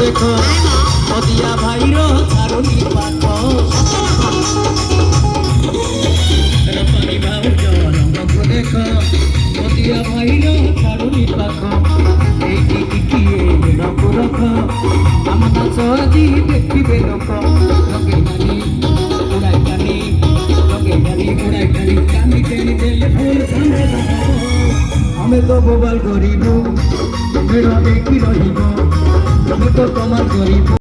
देख पदिया भाईर छारुनी पाख रतनी भाउज रंगको देख पदिया भाईर छारुनी पाख एइटी टिकिए रंग रख आम नाच आजी देखिबे लोक लगे गानी उड़ाई गानी लगे गानी उड़ाई गानी कानी टेनी देले फूल सामने हमें तो बोबाल करिबु मेरा देखि रहिबो তুমি তো তোমার গরিব।